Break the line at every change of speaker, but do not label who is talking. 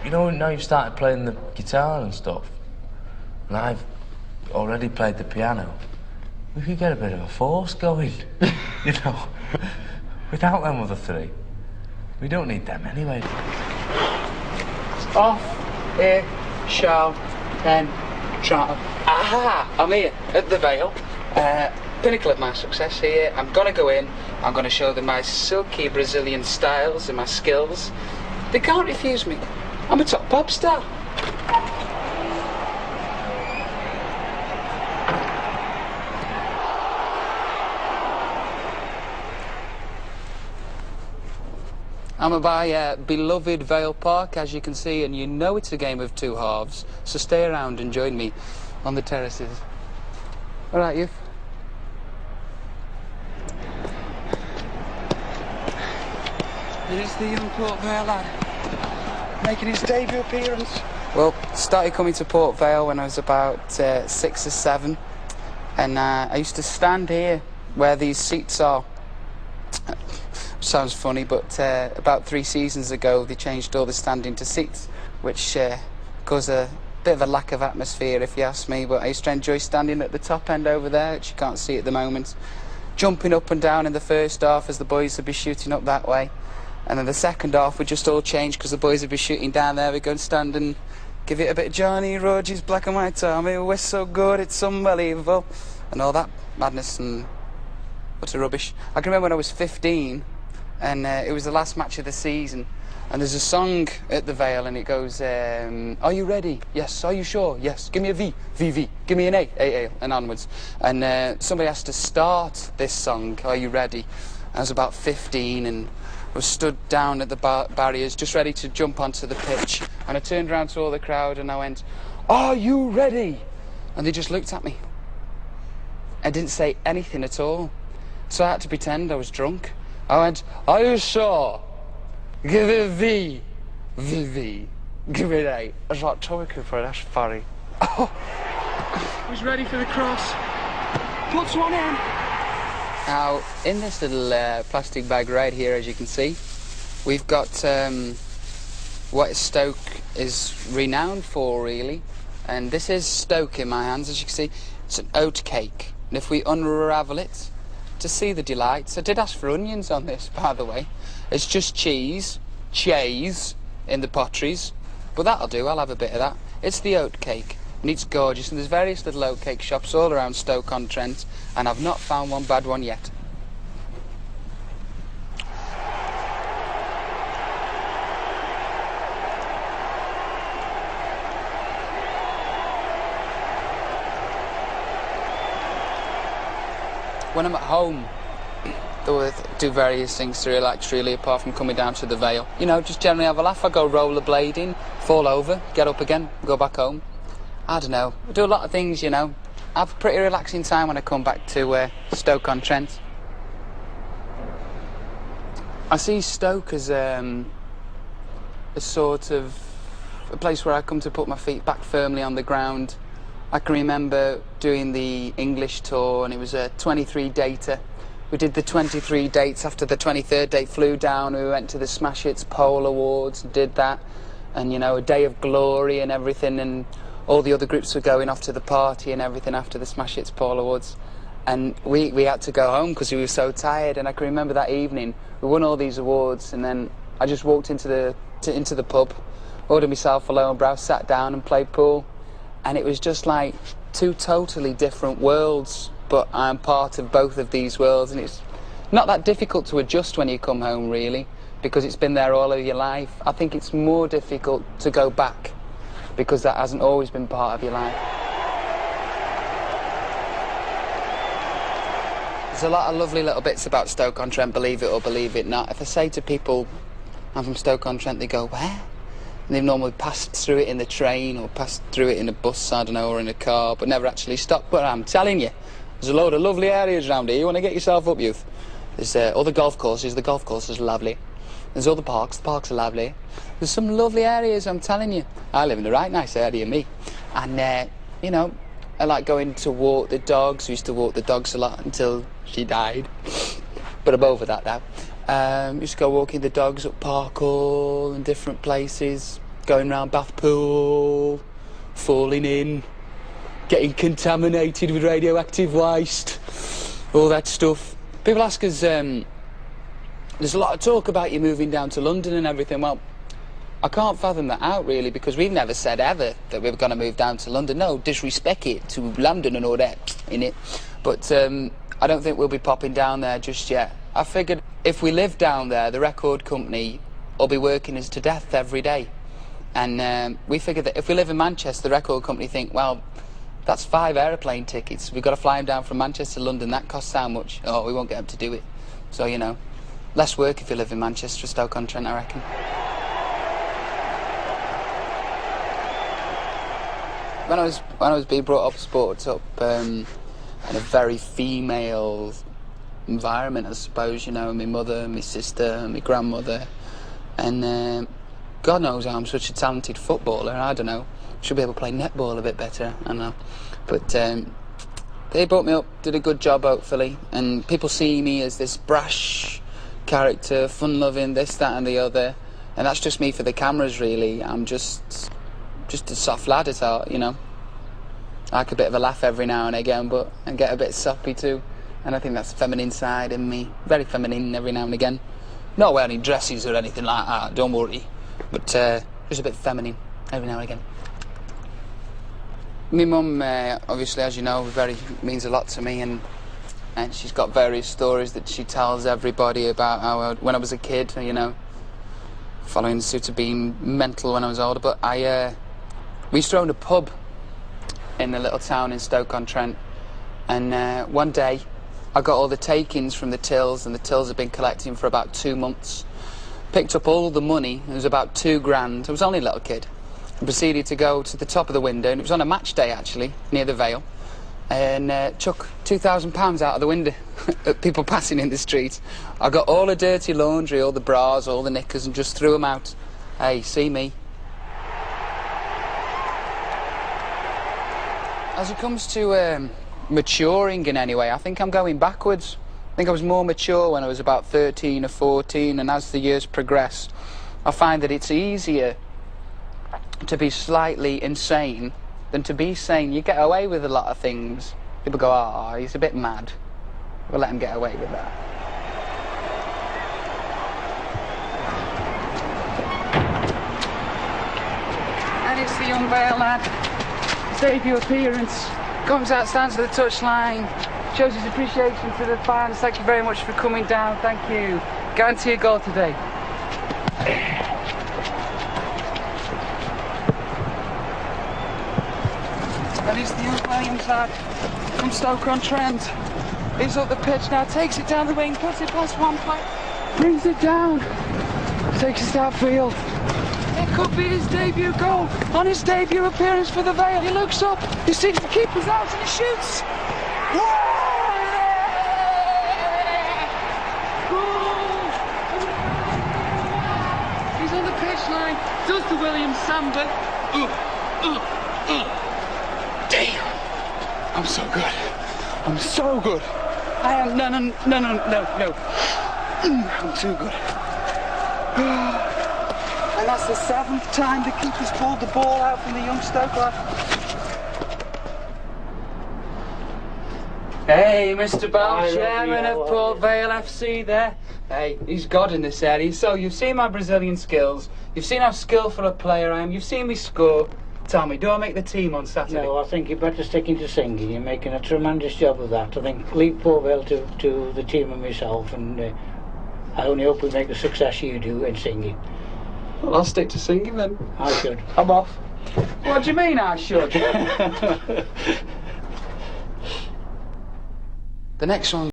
you know, now you've started playing the guitar and stuff, and I've already played the piano, we could get a bit of a force going, you know, without them other three. We don't need them anyway.
Off, here, shall, then, travel. Aha! I'm here, at the Vale. Pinnacle of my success here. I'm gonna go in, I'm gonna show them my silky Brazilian styles and my skills. They can't refuse me. I'm a top pop star. I'm by beloved Vale Park, as you can see, and you know it's a game of two halves, so stay around and join me on the terraces. All right, youth. Here's the young Port Vale lad, making his debut appearance. Well, started coming to Port Vale when I was about 6 or 7, and I used to stand here where these seats are. Sounds funny, but about 3 seasons ago they changed all the standing to seats, which caused a bit of a lack of atmosphere, if you ask me. But I used to enjoy standing at the top end over there, which you can't see at the moment, jumping up and down in the first half as the boys would be shooting up that way, and then the second half would just all change because the boys would be shooting down there. We'd go and stand and give it a bit of Johnny Rogers, Black and White Army, we're so good, it's unbelievable, and all that madness and utter rubbish. I can remember when I was 15, and it was the last match of the season, and there's a song at the Vale, and it goes, are you ready? Yes. Are you sure? Yes. Give me a V, VV. Give me an A, and onwards. And somebody has to start this song, Are You Ready? I was about 15, and I was stood down at the barriers, just ready to jump onto the pitch, and I turned around to all the crowd, and I went, are you ready? And they just looked at me. I didn't say anything at all, so I had to pretend I was drunk. I went, are you sure? Give it a V. VV. Give it A. I was like, Tommy Cooper, that's funny. Oh. He's ready for the cross. Puts one in. Now, in this little plastic bag right here, as you can see, we've got what Stoke is renowned for, really. And this is Stoke in my hands, as you can see. It's an oat cake. And if we unravel it, to see the delights. I did ask for onions on this, by the way. It's just cheese in the potteries, but that'll do, I'll have a bit of that. It's the oat cake, and it's gorgeous, and there's various little oat cake shops all around Stoke-on-Trent, and I've not found one bad one yet. When I'm at home, I do various things to relax, really, apart from coming down to the Vale. You know, just generally have a laugh. I go rollerblading, fall over, get up again, go back home. I don't know. I do a lot of things, you know. I have a pretty relaxing time when I come back to Stoke-on-Trent. I see Stoke as a sort of a place where I come to put my feet back firmly on the ground. I can remember doing the English tour, and it was a 23-dater. We did the 23 dates. After the 23rd date, flew down, we went to the Smash Hits Pole Awards, did that, and, you know, a day of glory and everything, and all the other groups were going off to the party and everything after the Smash Hits Pole Awards, and we had to go home because we were so tired. And I can remember that evening, we won all these awards, and then I just walked into the pub, ordered myself a Lowenbrow, sat down and played pool. And it was just like 2 totally different worlds, but I'm part of both of these worlds, and it's not that difficult to adjust when you come home, really, because it's been there all of your life. I think it's more difficult to go back, because that hasn't always been part of your life. There's a lot of lovely little bits about Stoke-on-Trent, believe it or believe it not. If I say to people, I'm from Stoke-on-Trent, they go, where? And they've normally passed through it in the train or passed through it in a bus, I don't know, or in a car, but never actually stopped. But I'm telling you, there's a load of lovely areas around here. You want to get yourself up, youth? There's all the golf courses are lovely. There's all the parks are lovely. There's some lovely areas, I'm telling you. I live in the right nice area, me. And, you know, I like going to walk the dogs. We used to walk the dogs a lot until she died. But I'm over that now. Used to go walking the dogs up Park Hall and different places. going round Bath Pool, falling in, getting contaminated with radioactive waste, all that stuff. People ask us, there's a lot of talk about you moving down to London and everything. Well, I can't fathom that out, really, because we've never said ever that we were going to move down to London. No, disrespect it to London and all that, in it. But I don't think we'll be popping down there just yet. I figured if we live down there, the record company will be working us to death every day. And we figured that if we live in Manchester, the record company think, well, that's 5 aeroplane tickets. We've got to fly them down from Manchester to London. That costs how much? Oh, we won't get them to do it. So, you know, less work if you live in Manchester or Stoke-on-Trent, I reckon. When I was being brought up in a very female environment, I suppose, you know, my mother, my sister, my grandmother, and God knows I'm such a talented footballer. I don't know, should be able to play netball a bit better, I don't know. But they brought me up, did a good job, hopefully, and people see me as this brash character, fun-loving, this, that, and the other, and that's just me for the cameras, really. I'm just a soft lad at heart, you know. I like a bit of a laugh every now and again, but I get a bit soppy too. And I think that's the feminine side in me. Very feminine every now and again. Not wearing dresses or anything like that, don't worry. But just a bit feminine every now and again. My mum, obviously, as you know, means a lot to me, and she's got various stories that she tells everybody about how when I was a kid, you know, following suit of being mental when I was older. But we used to own a pub in a little town in Stoke-on-Trent, and one day I got all the takings from the tills, and the tills had been collecting for about 2 months. Picked up all the money, it was about £2,000, I was only a little kid, and proceeded to go to the top of the window, and it was on a match day actually, near the Vale, and chuck £2,000 out of the window at people passing in the street. I got all the dirty laundry, all the bras, all the knickers, and just threw them out. Hey, see me. As it comes to maturing in any way, I think I'm going backwards. I think I was more mature when I was about 13 or 14, and as the years progress, I find that it's easier to be slightly insane than to be sane. You get away with a lot of things. People go, oh, he's a bit mad. We'll let him get away with that. And it's the young Vale lad. His debut appearance. Comes out, stands at the touchline, shows his appreciation to the fans. Thank you very much for coming down. Thank you. Guarantee a goal today. And it's the young Williams lad from Stoke-on-Trent. He's up the pitch now, takes it down the wing, puts it past one player, brings it down, takes it downfield. It could be his debut goal on his debut appearance for the Vale. He looks up, he sees the keeper's out, and he shoots. He's on the pitch line, does the Williams samba. Damn! I'm so good. I'm so good. I am. No. I'm too good. And that's the 7th time the keeper's pulled the ball out from the young Stoke lad. Hey, Mr. Bell, chairman of Port Vale FC there. Hey, he's God in this area. So you've seen my Brazilian skills. You've seen how skillful a player I am. You've seen me score. Tell me, do I make the team on Saturday?
No, I think you're better sticking to singing. You're making a tremendous job of that. I think leave Port Vale to the team and myself, and I only hope we make the success you do in singing.
Well, I'll stick to singing then.
I should.
I'm off. What do you mean I should? The next one